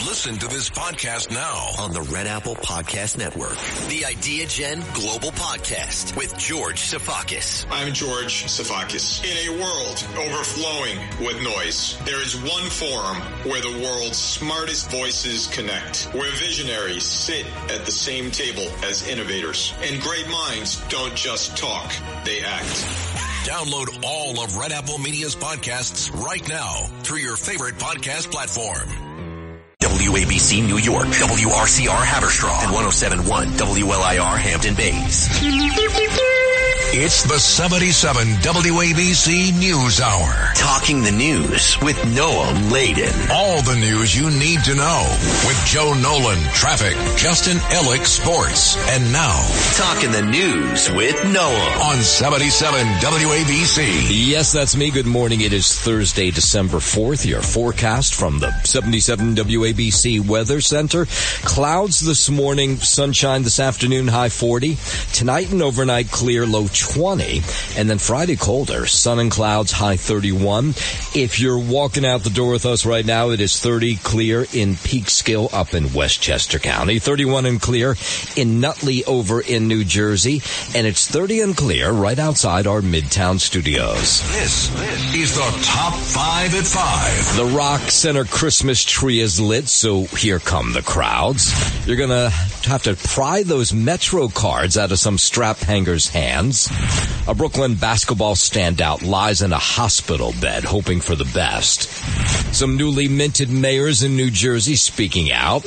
Listen to this podcast now on the Red Apple Podcast Network. The Idea Gen Global Podcast with George Sifakis. I'm George Sifakis. In a world overflowing with noise, there is one forum where the world's smartest voices connect, where visionaries sit at the same table as innovators, and great minds don't just talk, they act. Download all of Red Apple Media's podcasts right now through your favorite podcast platform. WABC New York, WRCR Haverstraw, and 107.1 WLIR Hampton Bays. It's the 77 WABC News Hour. Talking the news with Noah Layden. All the news you need to know with Joe Nolan, traffic, Justin Ellick, sports. And now, Talking the News with Noah on 77 WABC. Yes, that's me. Good morning. It is Thursday, December 4th. Your forecast from the 77 WABC Weather Center. Clouds this morning, sunshine this afternoon, high 40. Tonight and overnight, clear, low 20, and then Friday colder, sun and clouds, high 31. If you're walking out the door with us right now, it is 30 clear in Peekskill up in Westchester County, 31 and clear in Nutley over in New Jersey, and it's 30 and clear right outside our Midtown studios. This is the Top 5 at 5. The Rock Center Christmas tree is lit, so here come the crowds. You're gonna have to pry those Metro cards out of some strap hanger's hands. A Brooklyn basketball standout lies in a hospital bed hoping for the best. Some newly minted mayors in New Jersey speaking out.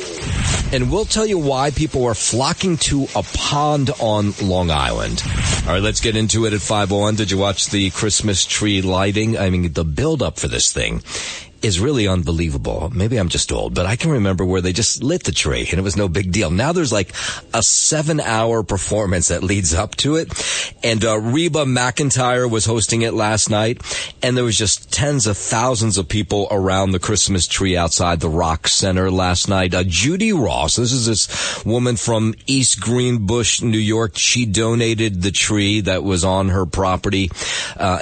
And we'll tell you why people are flocking to a pond on Long Island. All right, let's get into it at 5:01. Did you watch the Christmas tree lighting? I mean, the build-up for this thing is really unbelievable. Maybe I'm just old, but I can remember where they just lit the tree and it was no big deal. Now there's like a 7-hour performance that leads up to it. And Reba McEntire was hosting it last night, and there was just tens of thousands of people around the Christmas tree outside the Rock Center last night. Judy Ross, this is this woman from East Greenbush, New York. She donated the tree that was on her property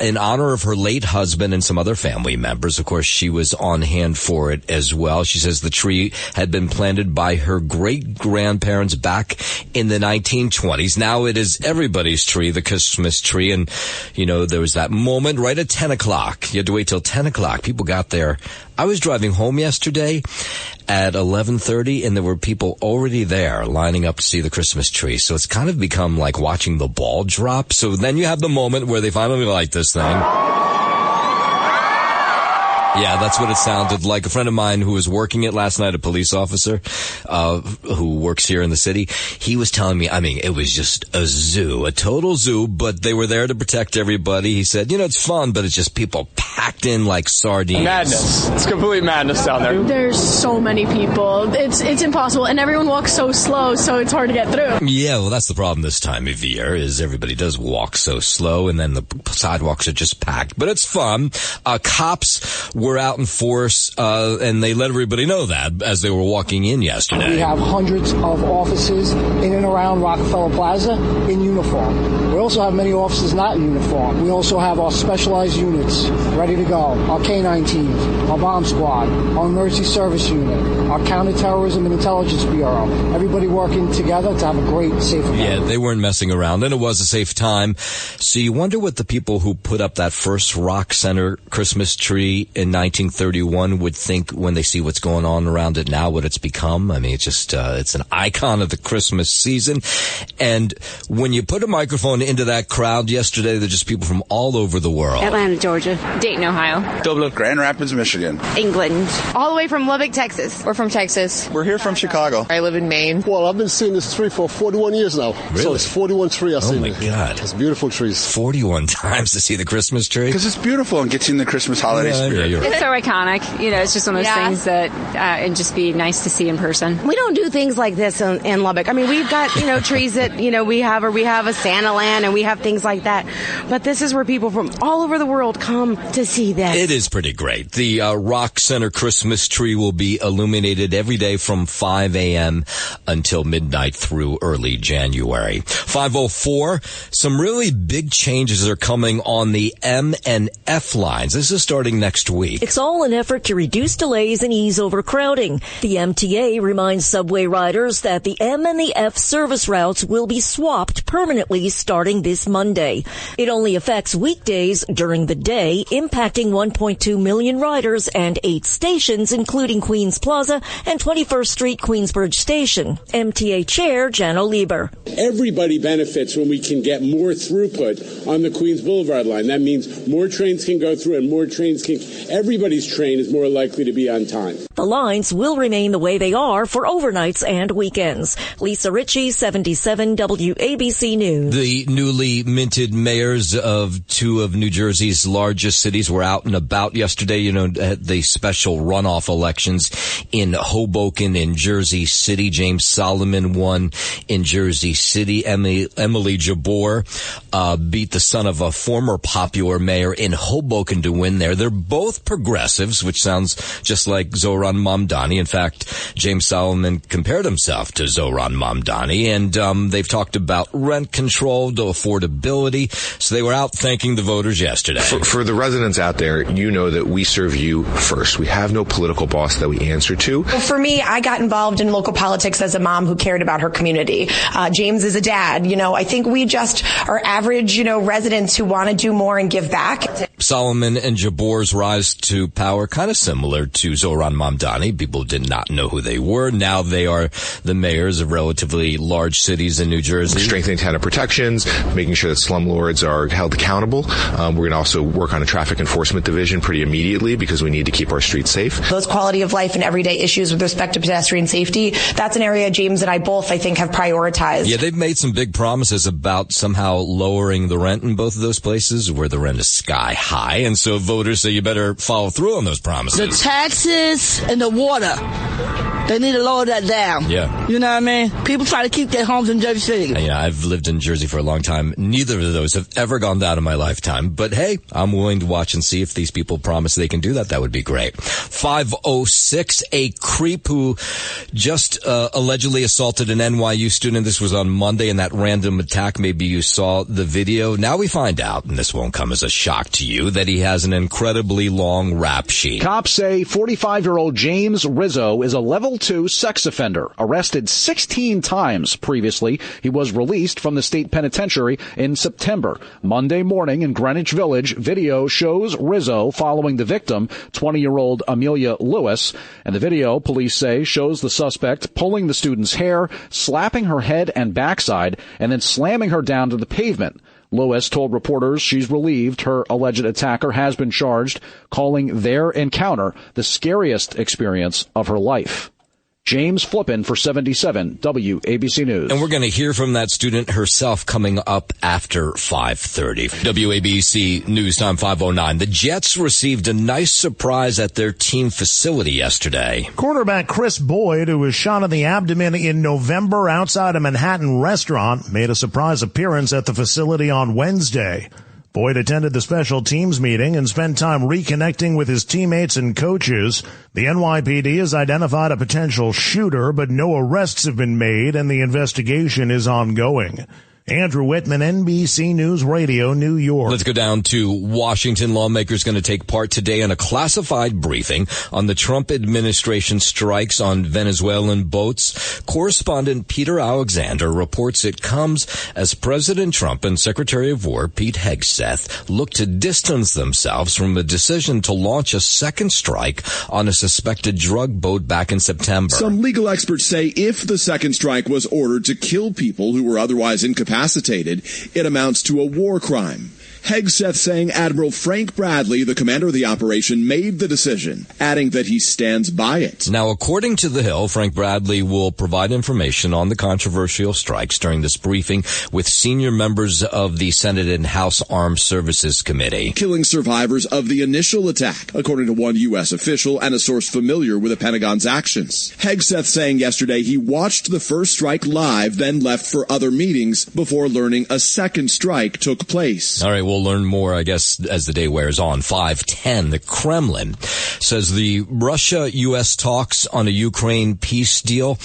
in honor of her late husband and some other family members. Of course, she was on hand for it as well. She says the tree had been planted by her great-grandparents back in the 1920s. Now it is everybody's tree, the Christmas tree. And, you know, there was that moment right at 10 o'clock. You had to wait till 10 o'clock. People got there. I was driving home yesterday at 11:30, and there were people already there lining up to see the Christmas tree. So it's kind of become like watching the ball drop. So then you have the moment where they finally light this thing. Yeah, that's what it sounded like. A friend of mine who was working it last night, a police officer, who works here in the city, he was telling me, I mean, it was just a zoo, a total zoo, but they were there to protect everybody. He said, you know, it's fun, but it's just people packed in like sardines. Madness. It's complete madness down there. There's so many people. It's impossible, and everyone walks so slow, so it's hard to get through. Yeah, well, that's the problem this time of year, is everybody does walk so slow, and then the sidewalks are just packed. But it's fun. Cops were out in force, and they let everybody know that as they were walking in yesterday. We have hundreds of officers in and around Rockefeller Plaza in uniform. We also have many officers not in uniform. We also have our specialized units ready to go. Our K-9 teams, our bomb squad, our emergency service unit, our counterterrorism and intelligence bureau. Everybody working together to have a great, safe event. Yeah, they weren't messing around, and it was a safe time. So you wonder what the people who put up that first Rock Center Christmas tree in 1931 would think when they see what's going on around it now, what it's become. I mean, it's just, it's an icon of the Christmas season. And when you put a microphone into that crowd yesterday, they're just people from all over the world. Atlanta, Georgia. Dayton, Ohio. Dublin. Grand Rapids, Michigan. England. All the way from Lubbock, Texas. We're from Texas. We're here from Chicago. I live in Maine. Well, I've been seeing this tree for 41 years now. Really? So it's 41 trees I've seen. Oh, my God. It's beautiful trees. 41 times to see the Christmas tree? Because it's beautiful and gets you in the Christmas holiday spirit. It's so iconic. You know, it's just one of those things that it'd just be nice to see in person. We don't do things like this in Lubbock. I mean, we've got, you know, trees that, you know, we have a Santa Land and we have things like that. But this is where people from all over the world come to to see that. It is pretty great. The Rock Center Christmas tree will be illuminated every day from 5 a.m. until midnight through early January. 5:04, some really big changes are coming on the M and F lines. This is starting next week. It's all an effort to reduce delays and ease overcrowding. The MTA reminds subway riders that the M and the F service routes will be swapped permanently starting this Monday. It only affects weekdays during the day, impacting 1.2 million riders and 8 stations, including Queens Plaza and 21st Street Queensbridge Station. MTA Chair Jano Lieber. Everybody benefits when we can get more throughput on the Queens Boulevard line. That means more trains can go through and more trains can... Everybody's train is more likely to be on time. The lines will remain the way they are for overnights and weekends. Lisa Ritchie, 77 WABC News. The newly minted mayors of 2 of New Jersey's largest cities were out and about yesterday. You know, the special runoff elections in Hoboken in Jersey City. James Solomon won in Jersey City. Emily Jabor beat the son of a former popular mayor in Hoboken to win there. They're both progressives, which sounds just like Zohran Mamdani. In fact, James Solomon compared himself to Zohran Mamdani, and they've talked about rent control, to affordability. So they were out thanking the voters yesterday. For the residents out there, you know that we serve you first. We have no political boss that we answer to. Well, for me, I got involved in local politics as a mom who cared about her community. James is a dad. You know, I think we just are average, residents who want to do more and give back. Solomon and Jabor's rise to power, kind of similar to Zohran Mamdani. People did not know who they were. Now they are the mayors of relatively large cities in New Jersey. Strengthening tenant protections, making sure that slumlords are held accountable. We're going to also work on a traffic enforcement division pretty immediately because we need to keep our streets safe. Those quality of life and everyday issues with respect to pedestrian safety, that's an area James and I both, I think, have prioritized. Yeah, they've made some big promises about somehow lowering the rent in both of those places where the rent is sky high. And so voters say you better follow through on those promises. The taxes and the water, they need to lower that down. Yeah. You know what I mean? People try to keep their homes in Jersey City. Yeah, I've lived in Jersey for a long time. Neither of those have ever gone down in my lifetime. But hey, I'm willing to watch and see if these people promise they can do that. That would be great. 5:06, a creep who just allegedly assaulted an NYU student. This was on Monday in that random attack. Maybe you saw the video. Now we find out, and this won't come as a shock to you, that he has an incredibly long rap sheet. Cops say 45-year-old James Rizzo is a level 2 sex offender, arrested 16 times previously. He was released from the state penitentiary in September. Monday morning in Greenwich Village, video shows Rizzo following the victim, 20-year-old Amelia Lewis. And the video, police say, shows the suspect pulling the student's hair, slapping her head and backside, and then slamming her down to the pavement. Lewis told reporters she's relieved her alleged attacker has been charged, calling their encounter the scariest experience of her life. James Flippin for 77 WABC News. And we're going to hear from that student herself coming up after 5:30. WABC News Time 5:09. The Jets received a nice surprise at their team facility yesterday. Quarterback Chris Boyd, who was shot in the abdomen in November outside a Manhattan restaurant, made a surprise appearance at the facility on Wednesday. Boyd attended the special teams meeting and spent time reconnecting with his teammates and coaches. The NYPD has identified a potential shooter, but no arrests have been made, and the investigation is ongoing. Andrew Whitman, NBC News Radio, New York. Let's go down to Washington. Lawmakers going to take part today in a classified briefing on the Trump administration strikes on Venezuelan boats. Correspondent Peter Alexander reports it comes as President Trump and Secretary of War Pete Hegseth look to distance themselves from a decision to launch a second strike on a suspected drug boat back in September. Some legal experts say if the second strike was ordered to kill people who were otherwise incapacitated, it amounts to a war crime. Hegseth saying Admiral Frank Bradley, the commander of the operation, made the decision, adding that he stands by it. Now, according to The Hill, Frank Bradley will provide information on the controversial strikes during this briefing with senior members of the Senate and House Armed Services Committee. Killing survivors of the initial attack, according to one U.S. official and a source familiar with the Pentagon's actions. Hegseth saying yesterday he watched the first strike live, then left for other meetings before learning a second strike took place. All right, we'll learn more, I guess, as the day wears on. 5:10, the Kremlin says the Russia-U.S. talks on a Ukraine peace deal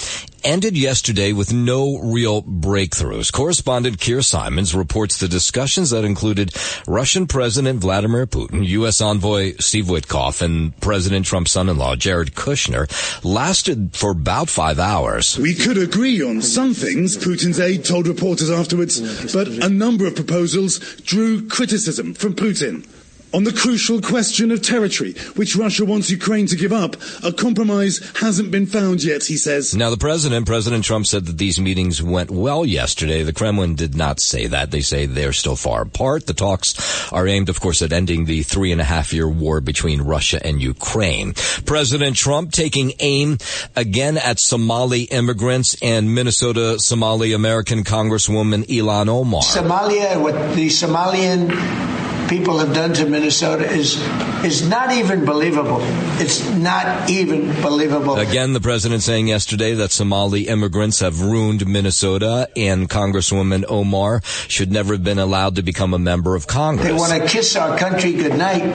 ended yesterday with no real breakthroughs. Correspondent Keir Simons reports the discussions that included Russian President Vladimir Putin, U.S. envoy Steve Witkoff, and President Trump's son-in-law Jared Kushner lasted for about 5 hours. We could agree on some things, Putin's aide told reporters afterwards, but a number of proposals drew criticism from Putin. On the crucial question of territory, which Russia wants Ukraine to give up, a compromise hasn't been found yet, he says. Now, President Trump said that these meetings went well yesterday. The Kremlin did not say that. They say they're still far apart. The talks are aimed, of course, at ending the 3.5-year war between Russia and Ukraine. President Trump taking aim again at Somali immigrants and Minnesota Somali American Congresswoman Ilhan Omar. Somalia, what the Somalian people have done to Minnesota is not even believable. It's not even believable. Again, the president saying yesterday that Somali immigrants have ruined Minnesota, and Congresswoman Omar should never have been allowed to become a member of Congress. They want to kiss our country goodnight.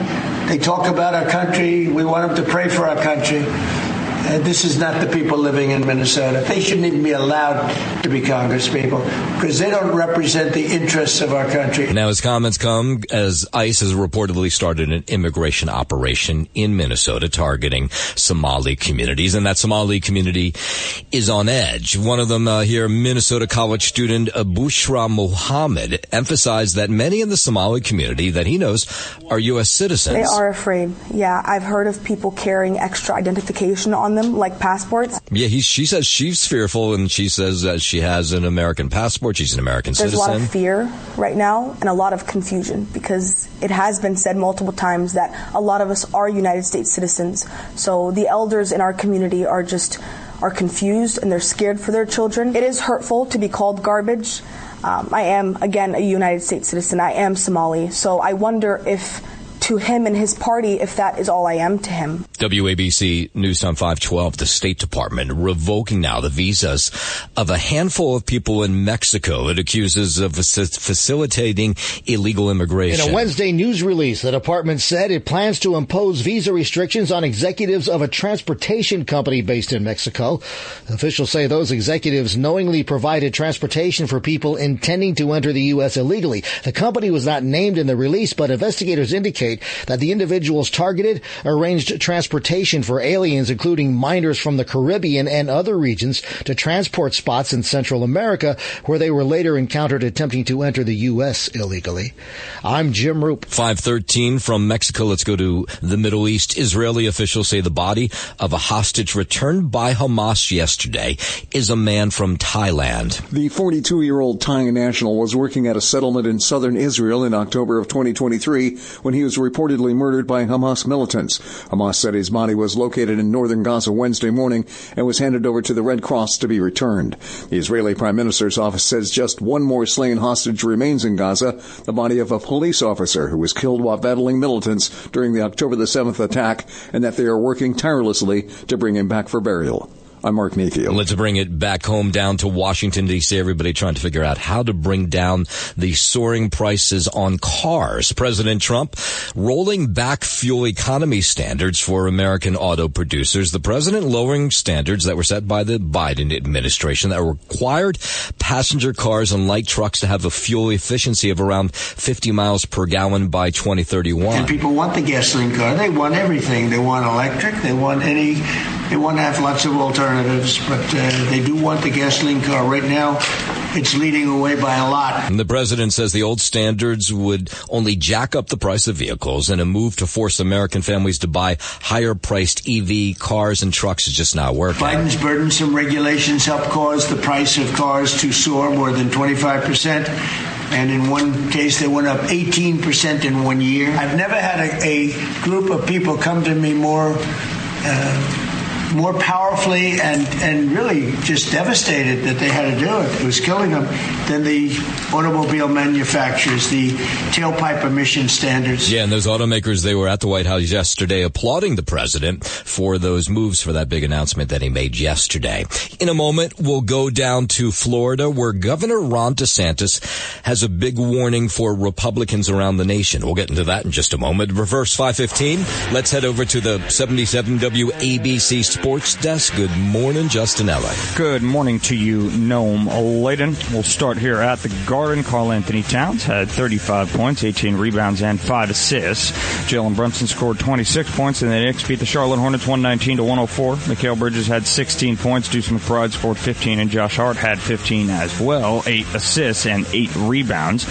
They talk about our country. We want them to pray for our country. This is not the people living in Minnesota. They shouldn't even be allowed to be congresspeople because they don't represent the interests of our country. Now, his comments come as ICE has reportedly started an immigration operation in Minnesota targeting Somali communities, and that Somali community is on edge. One of them here, Minnesota college student Bushra Mohammed, emphasized that many in the Somali community that he knows are U.S. citizens. They are afraid. Yeah, I've heard of people carrying extra identification on them, like passports. Yeah, she says she's fearful, and she says that she has an American passport. She's an American citizen. There's a lot of fear right now and a lot of confusion because it has been said multiple times that a lot of us are United States citizens. So the elders in our community are confused and they're scared for their children. It is hurtful to be called garbage. I am, again, a United States citizen. I am Somali. So I wonder if to him and his party, if that is all I am to him. WABC News Time 512, the State Department revoking now the visas of a handful of people in Mexico it accuses of facilitating illegal immigration. In a Wednesday news release, the department said it plans to impose visa restrictions on executives of a transportation company based in Mexico. Officials say those executives knowingly provided transportation for people intending to enter the U.S. illegally. The company was not named in the release, but investigators indicate that the individuals targeted arranged transportation for aliens, including minors from the Caribbean and other regions, to transport spots in Central America, where they were later encountered attempting to enter the U.S. illegally. I'm Jim Roop. 5:13 from Mexico. Let's go to the Middle East. Israeli officials say the body of a hostage returned by Hamas yesterday is a man from Thailand. The 42-year-old Thai national was working at a settlement in southern Israel in October of 2023 when he was reportedly murdered by Hamas militants. Hamas said his body was located in northern Gaza Wednesday morning and was handed over to the Red Cross to be returned. The Israeli Prime Minister's office says just one more slain hostage remains in Gaza, the body of a police officer who was killed while battling militants during the October the 7th attack, and that they are working tirelessly to bring him back for burial. I'm Mark Mayfield. Let's bring it back home down to Washington, D.C. Everybody trying to figure out how to bring down the soaring prices on cars. President Trump rolling back fuel economy standards for American auto producers. The president lowering standards that were set by the Biden administration that required passenger cars and light trucks to have a fuel efficiency of around 50 miles per gallon by 2031. And people want the gasoline car. They want everything. They want electric. They want to have lots of alternatives. But they do want the gasoline car. Right now, it's leading away by a lot. And the president says the old standards would only jack up the price of vehicles, and a move to force American families to buy higher-priced EV cars and trucks is just not working. Biden's burdensome regulations help cause the price of cars to soar more than 25%. And in one case, they went up 18% in 1 year. I've never had a group of people come to me more more powerfully and really just devastated that they had to do it. It was killing them than the automobile manufacturers, the tailpipe emission standards. Yeah, and those automakers, they were at the White House yesterday applauding the president for those moves, for that big announcement that he made yesterday. In a moment, we'll go down to Florida, where Governor Ron DeSantis has a big warning for Republicans around the nation. We'll get into that in just a moment. Reverse 515. Let's head over to the 77 WABC Sports Desk. Good morning, Justin Ellick. Good morning to you, Noam Layden. We'll start here at the Garden. Karl Anthony Towns had 35 points, 18 rebounds, and 5 assists. Jalen Brunson scored 26 points, and the Knicks beat the Charlotte Hornets 119-104. Mikal Bridges had 16 points. Deuce McBride scored 15, and Josh Hart had 15 as well. 8 assists and 8 rebounds.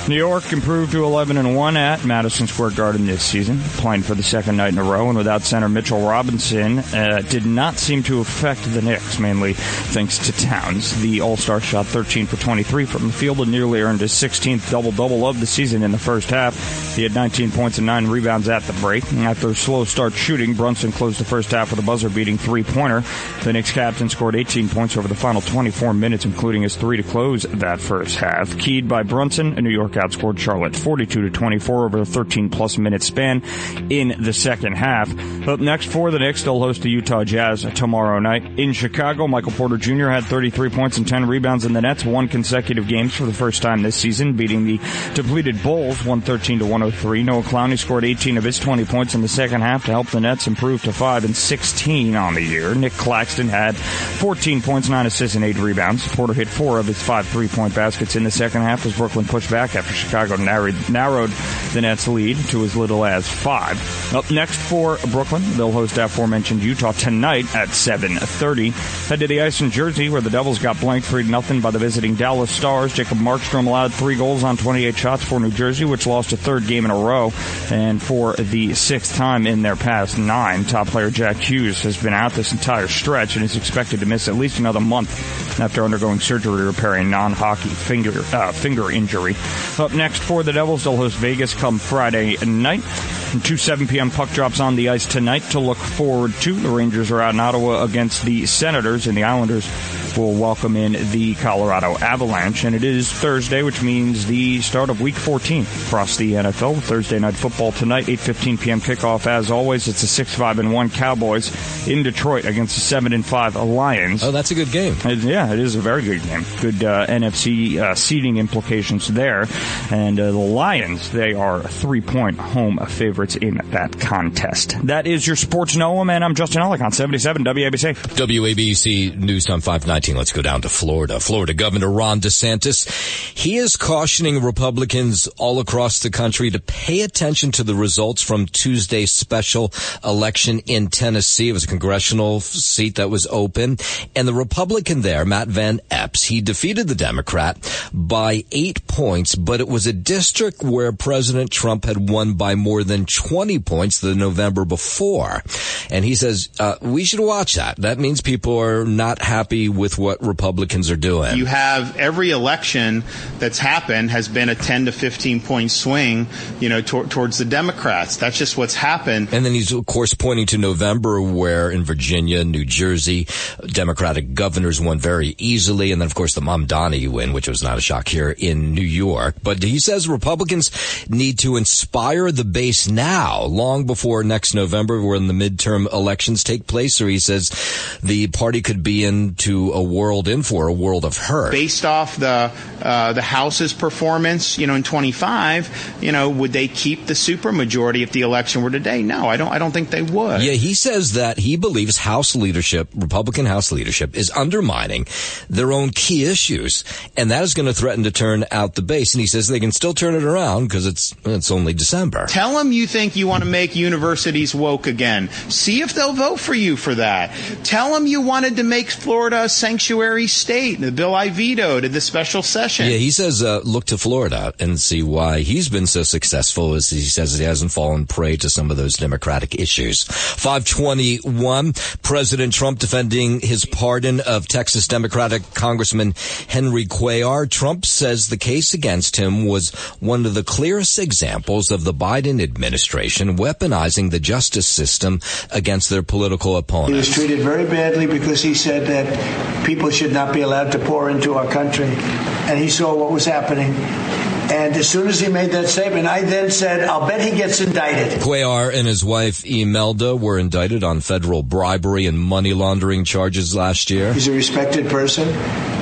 New York improved to 11-1 at Madison Square Garden this season, playing for the second night in a row, and without center Mitchell Robinson, did not seem to affect the Knicks, mainly thanks to Towns. The All-Star shot 13 for 23 from the field and nearly earned his 16th double-double of the season in the first half. He had 19 points and 9 rebounds at the break. After a slow start shooting, Brunson closed the first half with a buzzer-beating three-pointer. The Knicks captain scored 18 points over the final 24 minutes, including his 3 to close that first half. Keyed by Brunson, New York outscored Charlotte 42-24 over a 13-plus minute span in the second half. Up next for the Knicks, they'll host the Utah Jazz tomorrow night. In Chicago, Michael Porter Jr. had 33 points and 10 rebounds, and the Nets won consecutive games for the first time this season, beating the depleted Bulls 113-103. Noah Clowney scored 18 of his 20 points in the second half to help the Nets improve to 5-16 on the year. Nick Claxton had 14 points, 9 assists, and 8 rebounds. Porter hit 4 of his 5 3-point baskets in the second half as Brooklyn pushed back after Chicago narrowed the Nets' lead to as little as 5. Up next for Brooklyn, they'll host aforementioned Utah tonight at 7:30. Head to the ice in Jersey, where the Devils got blanked 3-0 by the visiting Dallas Stars. Jacob Markstrom allowed 3 goals on 28 shots for New Jersey, which lost a third game in a row, and for the 6th time in their past 9. Top player Jack Hughes has been out this entire stretch and is expected to miss at least another month after undergoing surgery repairing non-hockey finger injury. Up next for the Devils, they'll host Vegas come Friday night. 2 7 p.m. puck drops on the ice tonight to look forward to. The Rangers are out in Ottawa against the Senators, and the Islanders will welcome in the Colorado Avalanche. And it is Thursday, which means the start of Week 14 across the NFL. Thursday Night Football tonight, 8:15 p.m. kickoff. As always, it's the 6-5-1 Cowboys in Detroit against the 7-5 Lions. Oh, that's a good game. Yeah, it is a very good game. Good NFC seeding implications there. And the Lions, they are a 3-point home favorites in that contest. That is your Sports Noam, and I'm Justin Ellick on 77 WABC. WABC News Time 519. Let's go down to Florida. Florida Governor Ron DeSantis, he is cautioning Republicans all across the country to pay attention to the results from Tuesday's special election in Tennessee. It was a congressional seat that was open, and the Republican there, Matt Van Epps, he defeated the Democrat by 8 points, but it was a district where President Trump had won by more than 20 points the November before. And he says, we should watch that. That means people are not happy with what Republicans are doing. You have every election that's happened has been a 10 to 15 point swing, towards the Democrats. That's just what's happened. And then he's, of course, pointing to November, where in Virginia, New Jersey, Democratic governors won very easily. And then, of course, the Mamdani win, which was not a shock here in New York. But he says Republicans need to inspire the base now, long before next November, when the midterm elections take place. Or he says the party could be in for a world of hurt. Based off the House's performance, in 25, would they keep the supermajority if the election were today? No, I don't think they would. Yeah, he says that he believes Republican House leadership is undermining their own key issues, and that is going to threaten to turn out the base. And he says they can still turn it around because it's only December. Tell them you think you want to make universities woke again. See if they'll vote for you for that. Tell them you wanted to make Florida a sanctuary state, the bill I vetoed at the special session. Yeah, he says look to Florida and see why he's been so successful, as he says he hasn't fallen prey to some of those Democratic issues. 521, President Trump defending his pardon of Texas Democratic Congressman Henry Cuellar. Trump says the case against him was one of the clearest examples of the Biden administration administration weaponizing the justice system against their political opponents. He was treated very badly because he said that people should not be allowed to pour into our country. And he saw what was happening. And as soon as he made that statement, I then said, I'll bet he gets indicted. Cuellar and his wife, Imelda, were indicted on federal bribery and money laundering charges last year. He's a respected person.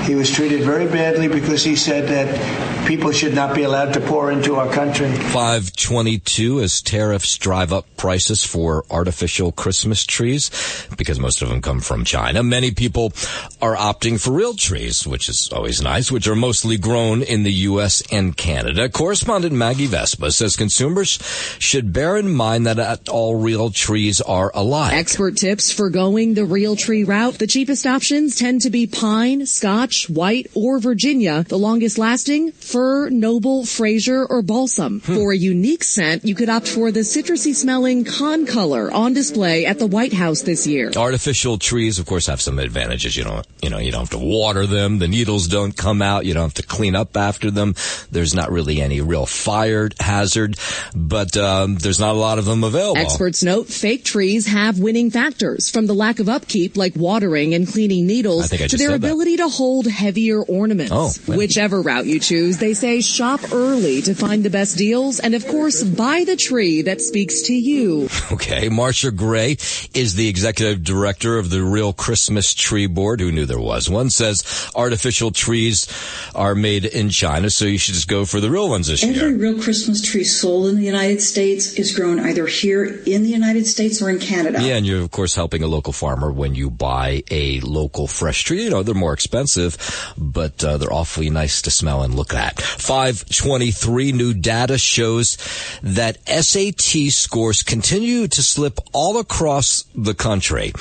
He was treated very badly because he said that people should not be allowed to pour into our country. 522 as tariffs drive up prices for artificial Christmas trees because most of them come from China. Many people are opting for real trees, which is always nice, which are mostly grown in the U.S. and Canada. Correspondent Maggie Vespa says consumers should bear in mind that not all real trees are alike. Expert tips for going the real tree route. The cheapest options tend to be pine, Scotch, white, or Virginia. The longest lasting, fir, noble, Fraser, or balsam. For a unique scent, you could opt for the citrusy smelling con color on display at the White House this year. Artificial trees, of course, have some advantages. You don't have to water them. The needles don't come out. You don't have to clean up after them. There's not really any real fire hazard, but there's not a lot of them available. Experts note fake trees have winning factors, from the lack of upkeep, like watering and cleaning needles, to their ability to hold heavier ornaments. Whichever route you choose, they say shop early to find the best deals, and of course, buy the tree that speaks to you. Okay, Marsha Gray is the executive director of the Real Christmas Tree Board. Who knew there was one? Says artificial trees are made in China, so you should just go for the real ones this year. Every real Christmas tree sold in the United States is grown either here in the United States or in Canada. Yeah, and you're, of course, helping a local farmer when you buy a local fresh tree. You know, they're more expensive, but they're awfully nice to smell and look at. 523, new data shows that SAT scores continue to slip all across the country.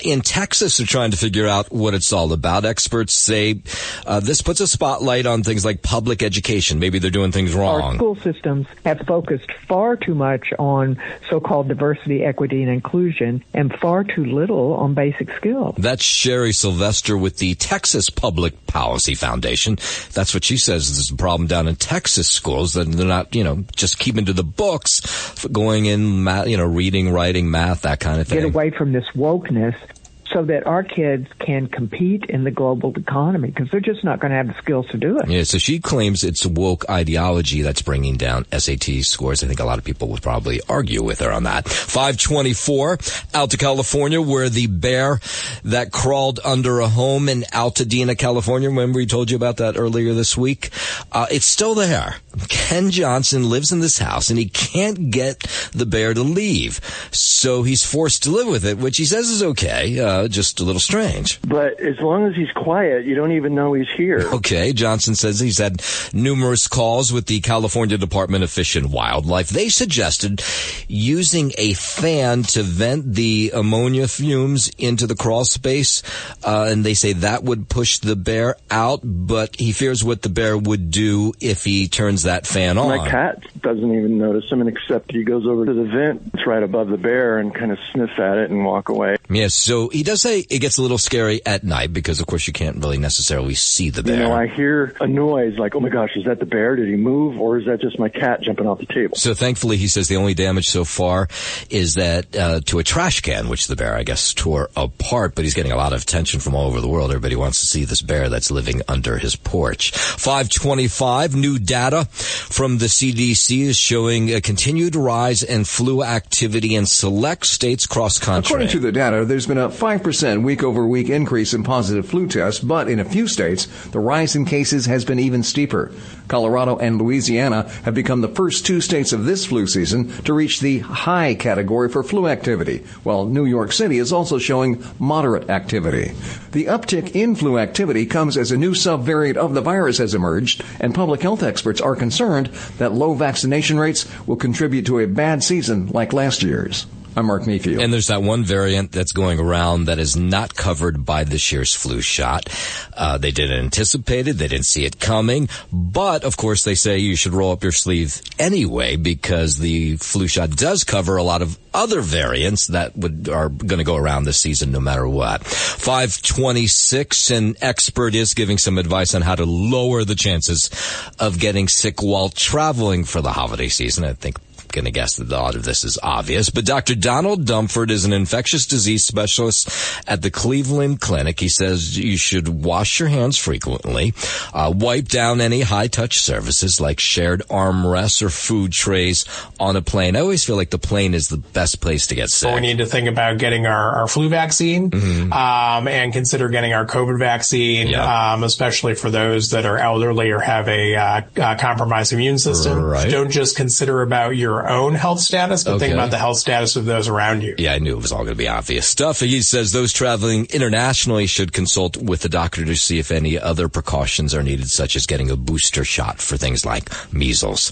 In Texas, they're trying to figure out what it's all about. Experts say this puts a spotlight on things like public education. Maybe they're doing things wrong. Our school systems have focused far too much on so-called diversity, equity, and inclusion, and far too little on basic skills. That's Sherry Sylvester with the Texas Public Policy Foundation. That's what she says is the problem down in Texas schools, that they're not, just keeping to the books, going in, reading, writing, math, that kind of thing. Get away from this wokeness so that our kids can compete in the global economy, because they're just not going to have the skills to do it. Yeah, so she claims it's woke ideology that's bringing down SAT scores. I think a lot of people would probably argue with her on that. 524, out to California, where the bear that crawled under a home in Altadena, California, remember we told you about that earlier this week? It's still there. Ken Johnson lives in this house, and he can't get the bear to leave. So he's forced to live with it, which he says is okay. Just a little strange. But as long as he's quiet, you don't even know he's here. Okay, Johnson says he's had numerous calls with the California Department of Fish and Wildlife. They suggested using a fan to vent the ammonia fumes into the crawl space, and they say that would push the bear out, but he fears what the bear would do if he turns that fan on. My cat doesn't even notice him, except he goes over to the vent. It's right above the bear and kind of sniff at it and walk away. Yes, so he does say it gets a little scary at night because, of course, you can't really necessarily see the bear. I hear a noise like, oh my gosh, is that the bear? Did he move? Or is that just my cat jumping off the table? So thankfully, he says the only damage so far is that to a trash can, which the bear, I guess, tore apart. But he's getting a lot of attention from all over the world. Everybody wants to see this bear that's living under his porch. 525, new data from the CDC is showing a continued rise in flu activity in select states across country. According to the data, there's been a 5% week-over-week increase in positive flu tests, but in a few states, the rise in cases has been even steeper. Colorado and Louisiana have become the first two states of this flu season to reach the high category for flu activity, while New York City is also showing moderate activity. The uptick in flu activity comes as a new subvariant of the virus has emerged, and public health experts are concerned that low vaccination rates will contribute to a bad season like last year's. I'm Mark Mayfield. And there's that one variant that's going around that is not covered by this year's flu shot. They didn't anticipate it. They didn't see it coming. But, of course, they say you should roll up your sleeve anyway because the flu shot does cover a lot of other variants that are going to go around this season no matter what. 526, an expert is giving some advice on how to lower the chances of getting sick while traveling for the holiday season. I think going to guess that a lot of this is obvious, but Dr. Donald Dumford is an infectious disease specialist at the Cleveland Clinic. He says you should wash your hands frequently, wipe down any high-touch surfaces like shared armrests or food trays on a plane. I always feel like the plane is the best place to get sick. We need to think about getting our flu vaccine, and consider getting our COVID vaccine, especially for those that are elderly or have a compromised immune system. Right. Don't just consider about your own health status, but think about the health status of those around you. Yeah, I knew it was all going to be obvious stuff. He says those traveling internationally should consult with the doctor to see if any other precautions are needed, such as getting a booster shot for things like measles.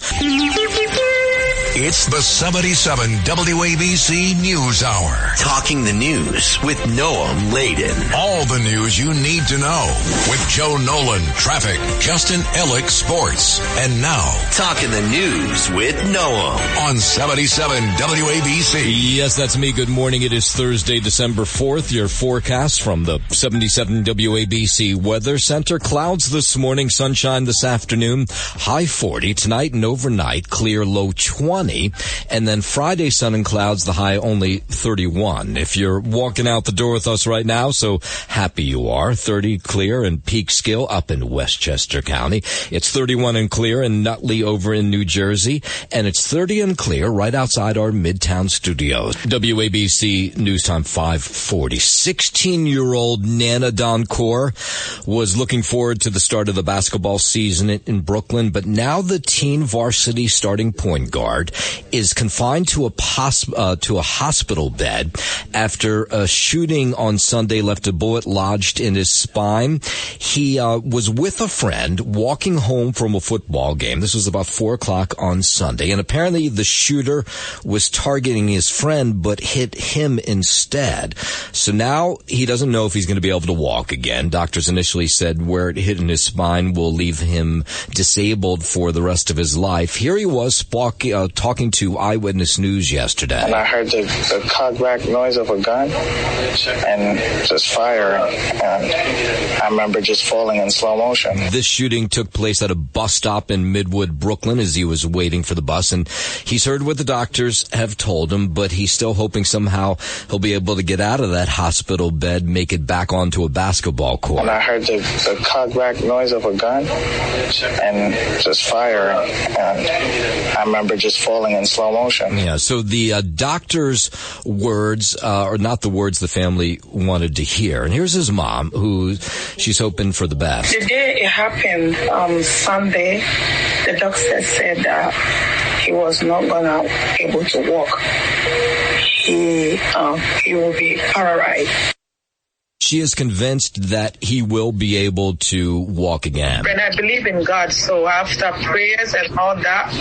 It's the 77 WABC News Hour. Talking the news with Noam Laden. All the news you need to know with Joe Nolan, traffic, Justin Ellick, sports. And now, Talking the news with Noam on 77 WABC. Yes, that's me. Good morning. It is Thursday, December 4th. Your forecast from the 77 WABC Weather Center. Clouds this morning, sunshine this afternoon, high 40. Tonight and overnight, clear, low 20. And then Friday, sun and clouds, the high only 31. If you're walking out the door with us right now, so happy you are. 30 clear in Peekskill up in Westchester County. It's 31 and clear in Nutley over in New Jersey. And it's 30 and clear right outside our Midtown studios. WABC News Time 540. 16-year-old Nana Doncourt was looking forward to the start of the basketball season in Brooklyn, but now the teen varsity starting point guard is confined to a hospital bed after a shooting on Sunday left a bullet lodged in his spine. He was with a friend walking home from a football game. This was about 4 o'clock on Sunday, and apparently the shooter was targeting his friend but hit him instead. So now he doesn't know if he's going to be able to walk again. Doctors initially said where it hit in his spine will leave him disabled for the rest of his life. Here he was talking to Eyewitness News yesterday. And I heard the cock-back noise of a gun and just fire. And I remember just falling in slow motion. This shooting took place at a bus stop in Midwood, Brooklyn, as he was waiting for the bus. And he's heard what the doctors have told him, but he's still hoping somehow he'll be able to get out of that hospital bed, make it back onto a basketball court. And I heard the cock-back noise of a gun and just fire. And I remember just falling in slow motion. Yeah, so the doctor's words are not the words the family wanted to hear. And here's his mom, who she's hoping for the best. The day it happened, Sunday, the doctor said that he was not gonna be able to walk. He will be paralyzed. She is convinced that he will be able to walk again. And I believe in God, so after prayers and all that,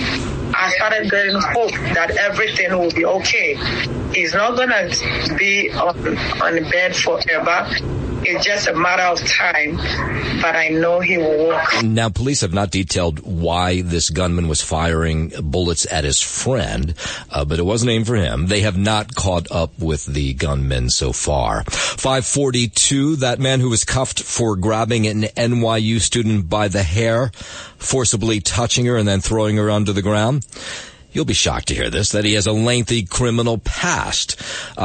I started getting hope that everything will be okay. He's not going to be on the bed forever. It's just a matter of time, but I know he will walk. Now, police have not detailed why this gunman was firing bullets at his friend, but it wasn't aimed for him. They have not caught up with the gunman so far. 542, that man who was cuffed for grabbing an NYU student by the hair, forcibly touching her and then throwing her onto the ground. You'll be shocked to hear this, that he has a lengthy criminal past.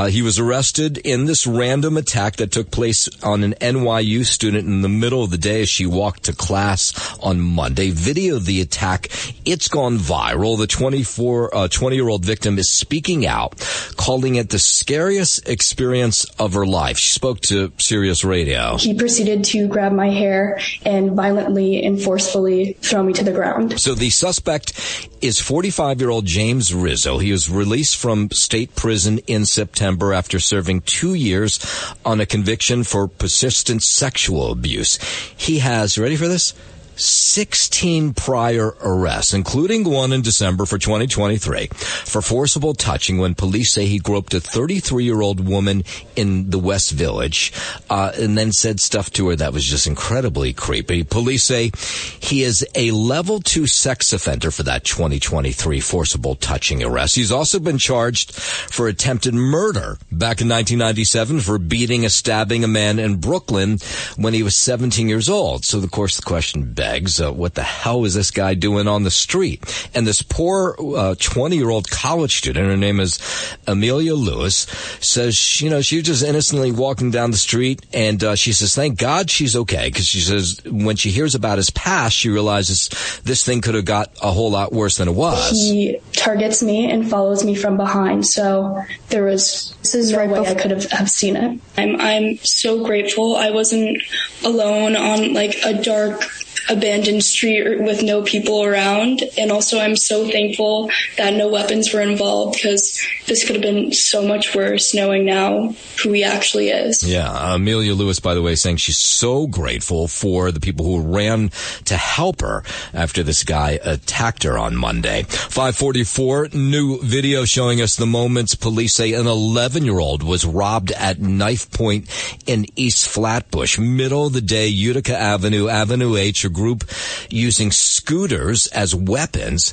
He was arrested in this random attack that took place on an NYU student in the middle of the day as she walked to class on Monday. Video of the attack, it's gone viral. The 20-year-old victim is speaking out, calling it the scariest experience of her life. She spoke to Sirius Radio. He proceeded to grab my hair and violently and forcefully throw me to the ground. So the suspect is 45-year-old James Rizzo. He was released from state prison in September after serving 2 years on a conviction for persistent sexual abuse. He has, ready for this? 16 prior arrests, including one in December for 2023, for forcible touching when police say he groped a 33-year-old woman in the West Village, and then said stuff to her that was just incredibly creepy. Police say he is a level 2 sex offender for that 2023 forcible touching arrest. He's also been charged for attempted murder back in 1997 for beating and stabbing a man in Brooklyn when he was 17 years old. So, of course, the question begs, eggs. What the hell is this guy doing on the street? And this poor 20-year-old college student, her name is Amelia Lewis, says, she was just innocently walking down the street, and she says, thank God she's okay, because she says when she hears about his past, she realizes this thing could have got a whole lot worse than it was. He targets me and follows me from behind, so this is no way I could have seen it. I'm so grateful I wasn't alone on like a dark, abandoned street with no people around, and also I'm so thankful that no weapons were involved, because this could have been so much worse knowing now who he actually is. Yeah, Amelia Lewis, by the way, saying she's so grateful for the people who ran to help her after this guy attacked her on Monday. 5:44, new video showing us the moments police say an 11-year-old was robbed at knife point in East Flatbush. Middle of the day, Utica Avenue, Avenue H, a group using scooters as weapons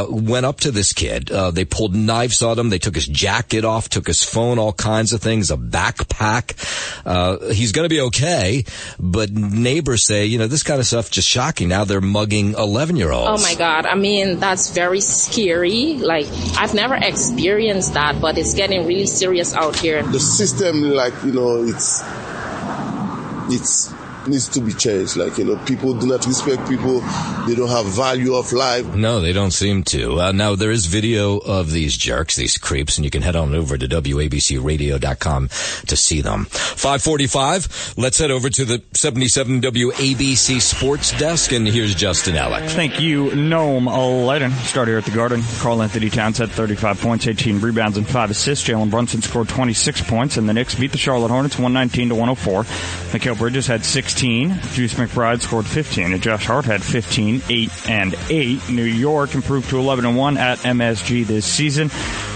went up to this kid. They pulled knives on him. They took his jacket off, took his phone, all kinds of things, a backpack. He's going to be okay, but neighbors say, this kind of stuff just shocking. Now they're mugging 11-year-olds. Oh my God. I mean, that's very scary. Like, I've never experienced that, but it's getting really serious out here. The system, it's needs to be changed. People do not respect people. They don't have value of life. No, they don't seem to. Now, there is video of these jerks, these creeps, and you can head on over to WABCRadio.com to see them. 5:45, let's head over to the 77 WABC Sports Desk, and here's Justin Ellick. Thank you, Noam Layden. Start here at the Garden. Karl Anthony Towns had 35 points, 18 rebounds, and 5 assists. Jalen Brunson scored 26 points, and the Knicks beat the Charlotte Hornets 119-104. Mikal Bridges had 16. Juice McBride scored 15. And Josh Hart had 15, 8, and 8. New York improved to 11-1 at MSG this season,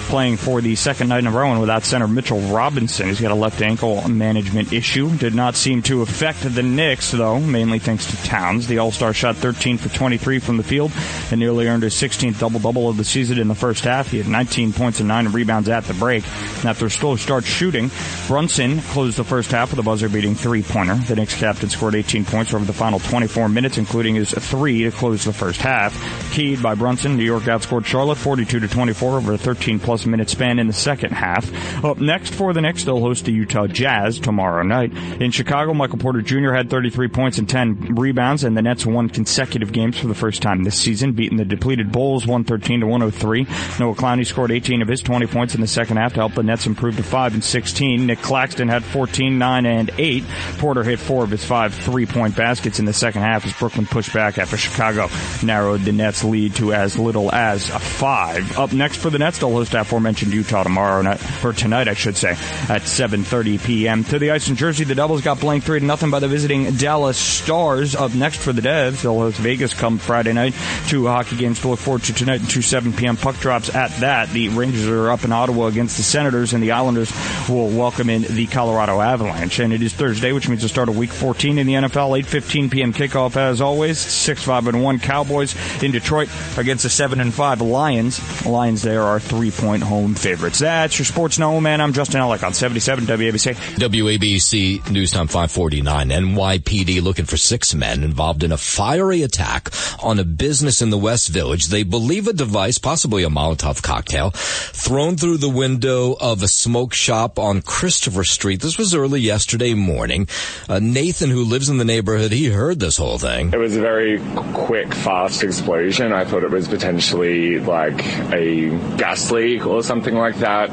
playing for the second night in a row and without center Mitchell Robinson. He's got a left ankle management issue. Did not seem to affect the Knicks, though, mainly thanks to Towns. The All-Star shot 13 for 23 from the field and nearly earned his 16th double-double of the season in the first half. He had 19 points and 9 rebounds at the break. And after a slow start shooting, Brunson closed the first half with a buzzer-beating three-pointer. The Knicks captain scored 18 points over the final 24 minutes, including his 3 to close the first half. Keyed by Brunson, New York outscored Charlotte 42-24 over a 13-plus minute span in the second half. Up next for the Knicks, they'll host the Utah Jazz tomorrow night. In Chicago, Michael Porter Jr. had 33 points and 10 rebounds, and the Nets won consecutive games for the first time this season, beating the depleted Bulls 113-103. Noah Clowney scored 18 of his 20 points in the second half to help the Nets improve to 5-16. Nick Claxton had 14, 9, and 8. Porter hit 4 of his 5 three-point baskets in the second half as Brooklyn pushed back after Chicago narrowed the Nets' lead to as little as 5. Up next for the Nets, they'll host aforementioned Utah tomorrow night, or tonight, I should say, at 7:30 p.m. To the ice in Jersey, the Devils got blanked 3-0 by the visiting Dallas Stars. Up next for the Devs, they'll host Vegas come Friday night. 2 hockey games to look forward to tonight and 2 7 p.m. puck drops at that. The Rangers are up in Ottawa against the Senators, and the Islanders will welcome in the Colorado Avalanche. And it is Thursday, which means the start of Week 14 in the NFL. 8:15 p.m. kickoff as always. 6-5-1 Cowboys in Detroit against the 7-5 Lions. The Lions there are 3-point home favorites. That's your Sports Know, man. I'm Justin Ellick on 77 WABC. WABC News Time 549. NYPD looking for 6 men involved in a fiery attack on a business in the West Village. They believe a device, possibly a Molotov cocktail, thrown through the window of a smoke shop on Christopher Street. This was early yesterday morning. Nathan, who lives in the neighborhood, he heard this whole thing. It was a very quick, fast explosion. I thought it was potentially like a gas leak or something like that.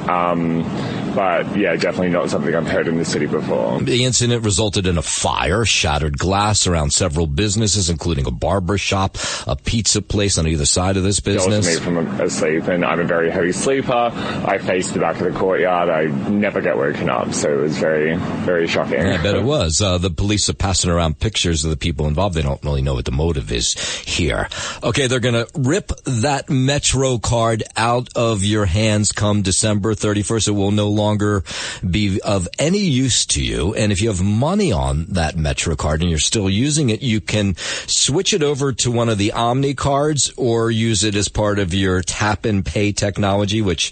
But yeah, definitely not something I've heard in the city before. The incident resulted in a fire, shattered glass around several businesses, including a barber shop, a pizza place on either side of this business. It was me from asleep, and I'm a very heavy sleeper. I faced the back of the courtyard. I never get woken up, so it was very, very shocking. I bet it was. The police are passing around pictures of the people involved. They don't really know what the motive is here. Okay, they're going to rip that Metro card out of your hands come December 31st. It will no longer longer be of any use to you. And if you have money on that Metro card and you're still using it, you can switch it over to one of the Omni cards or use it as part of your tap and pay technology, which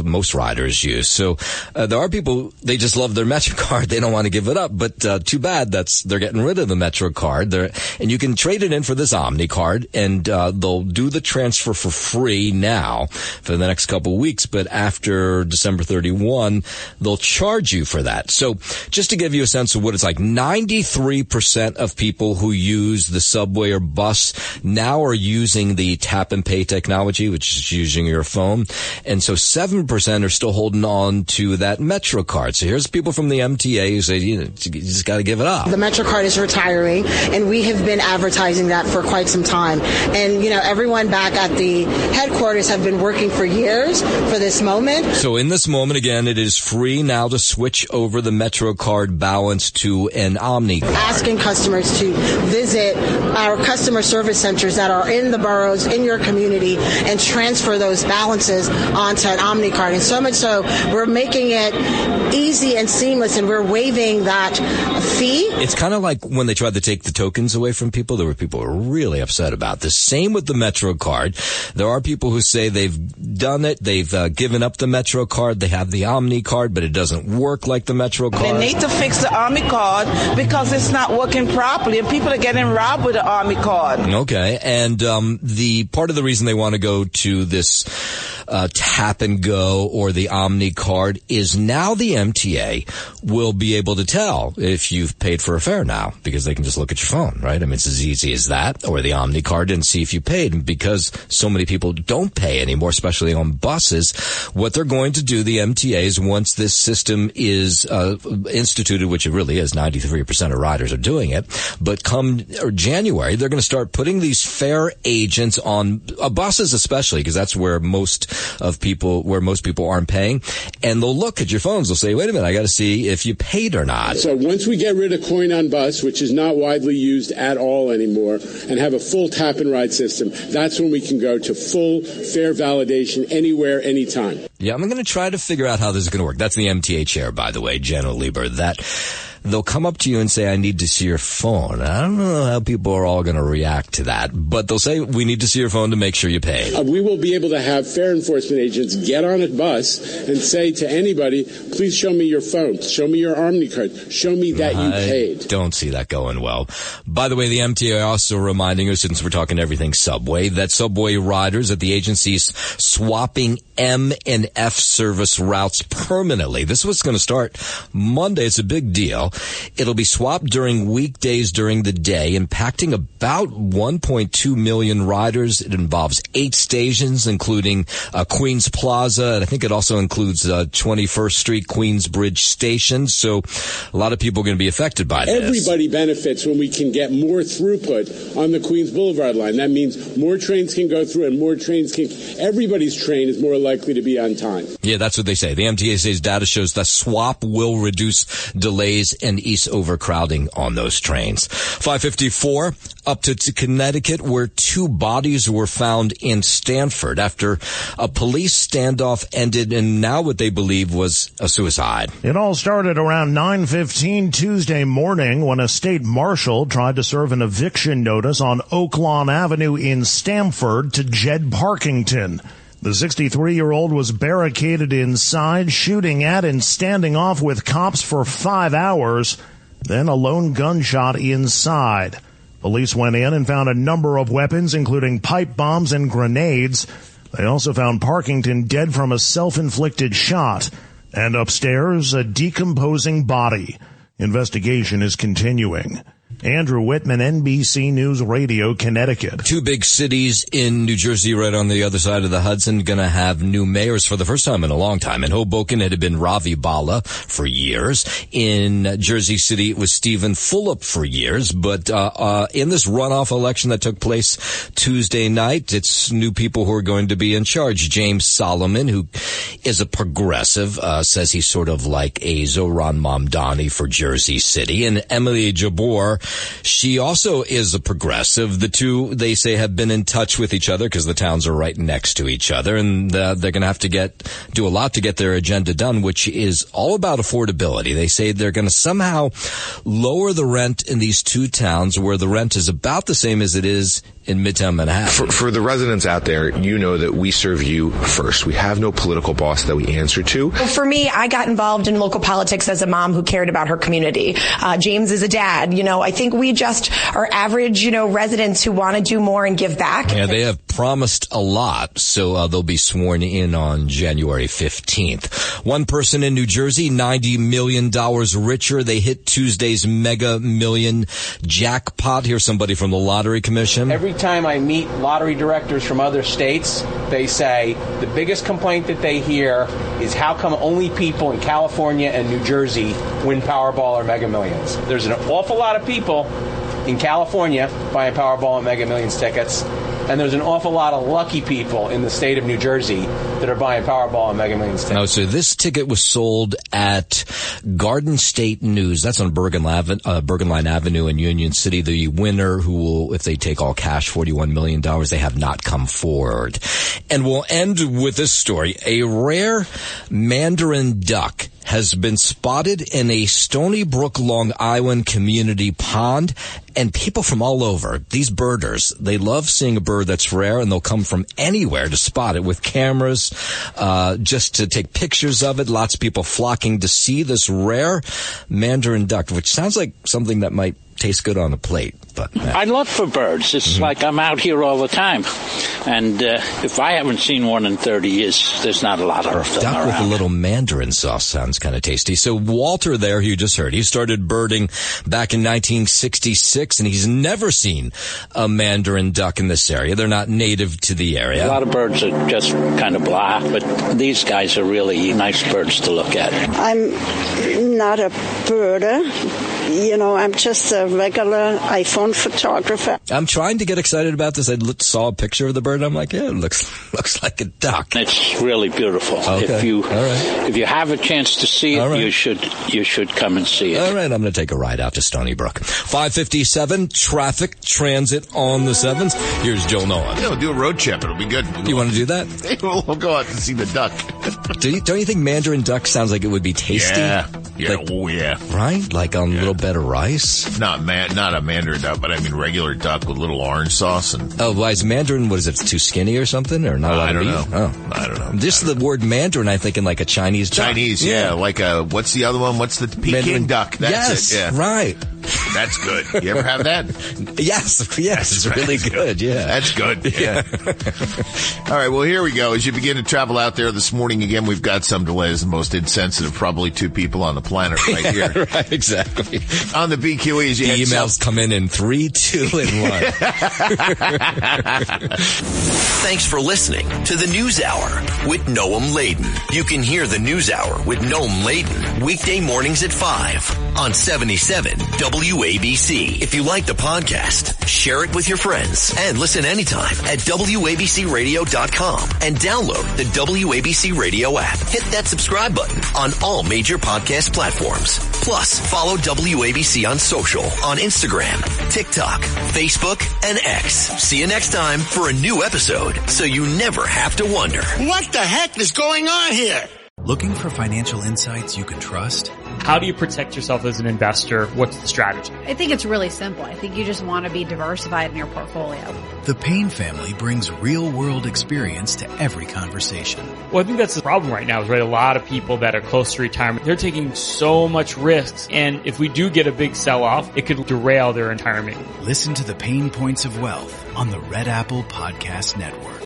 most riders use. So there are people, they just love their Metro card. They don't want to give it up, but too bad they're getting rid of the Metro card. And you can trade it in for this Omni card, and they'll do the transfer for free now for the next couple of weeks, but after December 31, they'll charge you for that. So just to give you a sense of what it's like, 93% of people who use the subway or bus now are using the tap and pay technology, which is using your phone. And so 7% are still holding on to that Metro card. So here's people from the MTA who say, you just got to give it up. The Metro card is retiring, and we have been advertising that for quite some time. And, everyone back at the headquarters have been working for years for this moment. So in this moment, again, it is free now to switch over the Metro card balance to an Omni card. Asking customers to visit our customer service centers that are in the boroughs, in your community, and transfer those balances onto an Omni card. And so much so, we're making it easy and seamless, and we're waiving that fee. It's kind of like when they tried to take the tokens away from people. There were people who were really upset about this. Same with the Metro card. There are people who say they've done it. They've given up the Metro card. They have the Omni card, but it doesn't work like the Metro card. They need to fix the Omni card because it's not working properly, and people are getting robbed with the Omni card. Okay, and the part of the reason they want to go to this tap and go or the Omni card is now the MTA will be able to tell if you've paid for a fare now, because they can just look at your phone, right? I mean, it's as easy as that, or the Omni card, and see if you paid. And because so many people don't pay anymore, especially on buses, what they're going to do, the MTA, is once this system is instituted, which it really is, 93% of riders are doing it, but come January, they're going to start putting these fare agents on buses, especially because that's where most people aren't paying, and they'll look at your phones. They'll say, wait a minute, I got to see if you paid or not. So once we get rid of coin on bus, which is not widely used at all anymore, and have a full tap and ride system, that's when we can go to full fare validation anywhere, anytime. Yeah, I'm going to try to figure out how this is going to work. That's the MTA chair, by the way, Jenna Lieber. They'll come up to you and say, I need to see your phone. I don't know how people are all going to react to that, but they'll say, we need to see your phone to make sure you paid. We will be able to have fare enforcement agents get on a bus and say to anybody, please show me your phone, show me your Omni card, show me that you paid. Don't see that going well. By the way, the MTA also reminding us, since we're talking everything subway, that subway riders at the agencies swapping M and F service routes permanently. This was going to start Monday. It's a big deal. It'll be swapped during weekdays during the day, impacting about 1.2 million riders. It involves 8 stations, including Queens Plaza, and I think it also includes 21st Street, Queensbridge Station. So a lot of people are going to be affected by this. Everybody benefits when we can get more throughput on the Queens Boulevard line. That means more trains can go through and more trains can... Everybody's train is more likely to be on time. Yeah, that's what they say. The MTA says data shows the swap will reduce delays and ease overcrowding on those trains. 554 up to Connecticut, where 2 bodies were found in Stanford after a police standoff ended in now what they believe was a suicide. It all started around 9:15 Tuesday morning when a state marshal tried to serve an eviction notice on Oaklawn Avenue in Stamford to Jed Parkington. The 63-year-old was barricaded inside, shooting at and standing off with cops for 5 hours, then a lone gunshot inside. Police went in and found a number of weapons, including pipe bombs and grenades. They also found Parkington dead from a self-inflicted shot, and upstairs, a decomposing body. Investigation is continuing. Andrew Whitman, NBC News Radio, Connecticut. 2 big cities in New Jersey right on the other side of the Hudson going to have new mayors for the first time in a long time. In Hoboken, it had been Ravi Bala for years. In Jersey City, it was Stephen Fulop for years. But in this runoff election that took place Tuesday night, it's new people who are going to be in charge. James Solomon, who is a progressive, says he's sort of like a Zohran Mamdani for Jersey City. And Emily Jabor She also is a progressive. The two, they say, have been in touch with each other because the towns are right next to each other, and they're going to have to do a lot to get their agenda done, which is all about affordability. They say they're going to somehow lower the rent in these two towns where the rent is about the same as it is in Midtown Manhattan. For the residents out there, you know that we serve you first. We have no political boss that we answer to. For me, I got involved in local politics as a mom who cared about her community. James is a dad. I think we just are average, residents who want to do more and give back. Yeah, they have promised a lot, so they'll be sworn in on January 15th. One person in New Jersey, $90 million richer. They hit Tuesday's mega million jackpot. Here's somebody from the Lottery Commission. Every time I meet lottery directors from other states, they say the biggest complaint that they hear is how come only people in California and New Jersey win Powerball or Mega Millions. There's an awful lot of people in California buying Powerball and Mega Millions tickets, and there's an awful lot of lucky people in the state of New Jersey that are buying Powerball and Mega Millions tickets. Oh, so this ticket was sold at Garden State News. That's on Bergen Line Avenue in Union City. The winner, who will, if they take all cash, $41 million, they have not come forward. And we'll end with this story. A rare mandarin duck has been spotted in a Stony Brook, Long Island community pond, and people from all over, these birders, they love seeing a bird that's rare, and they'll come from anywhere to spot it with cameras, just to take pictures of it. Lots of people flocking to see this rare mandarin duck, which sounds like something that might taste good on a plate. But I look for birds. It's like I'm out here all the time. And if I haven't seen one in 30 years, there's not a lot of them duck around. With a little mandarin sauce sounds kind of tasty. So Walter there, who you just heard, he started birding back in 1966, and he's never seen a mandarin duck in this area. They're not native to the area. A lot of birds are just kind of blah, but these guys are really nice birds to look at. I'm not a birder. I'm just a regular iPhone photographer. I'm trying to get excited about this. I saw a picture of the bird, and I'm like, yeah, it looks like a duck. It's really beautiful. Okay. If you have a chance to see it, right. you should come and see it. All right, I'm going to take a ride out to Stony Brook. 5:57, traffic, transit on the 7s. Here's Joe Nolan. We'll do a road trip. It'll be good. You want to do that? We'll go out to see the duck. Don't you think mandarin duck sounds like it would be tasty? Yeah. Like, oh, yeah. Right? Like on a little bed of rice? Not a mandarin duck, but I mean regular duck with little orange sauce. Oh, why is mandarin, what is it, too skinny or something? Or not? I don't know. Oh. I don't know. Just the word mandarin, I'm thinking like a Chinese duck. Chinese, yeah. Like what's the other one? What's the Peking mandarin duck? That's it. Yeah. Right. That's good. You ever have that? Yes, it's really good. Yeah. That's good. Yeah. All right, well, here we go. As you begin to travel out there this morning, again, we've got some delays. The most insensitive, probably two people on the planet right here. Right, exactly. On the BQE, as you the emails come in 3, 2, and 1. Thanks for listening to the News Hour with Noam Laden. You can hear the News Hour with Noam Laden weekday mornings at 5 on 77 WABC. If you like the podcast, share it with your friends and listen anytime at WABCRadio.com and download the WABC Radio app. Hit that subscribe button on all major podcast platforms. Plus, follow WABC on social on Instagram, TikTok, Facebook, and X. See you next time for a new episode so you never have to wonder. What the heck is going on here? Looking for financial insights you can trust? How do you protect yourself as an investor? What's the strategy? I think it's really simple. I think you just want to be diversified in your portfolio. The Payne family brings real-world experience to every conversation. Well, I think that's the problem right now is, right, a lot of people that are close to retirement, they're taking so much risks. And if we do get a big sell-off, it could derail their retirement. Listen to the Pain Points of Wealth on the Red Apple Podcast Network.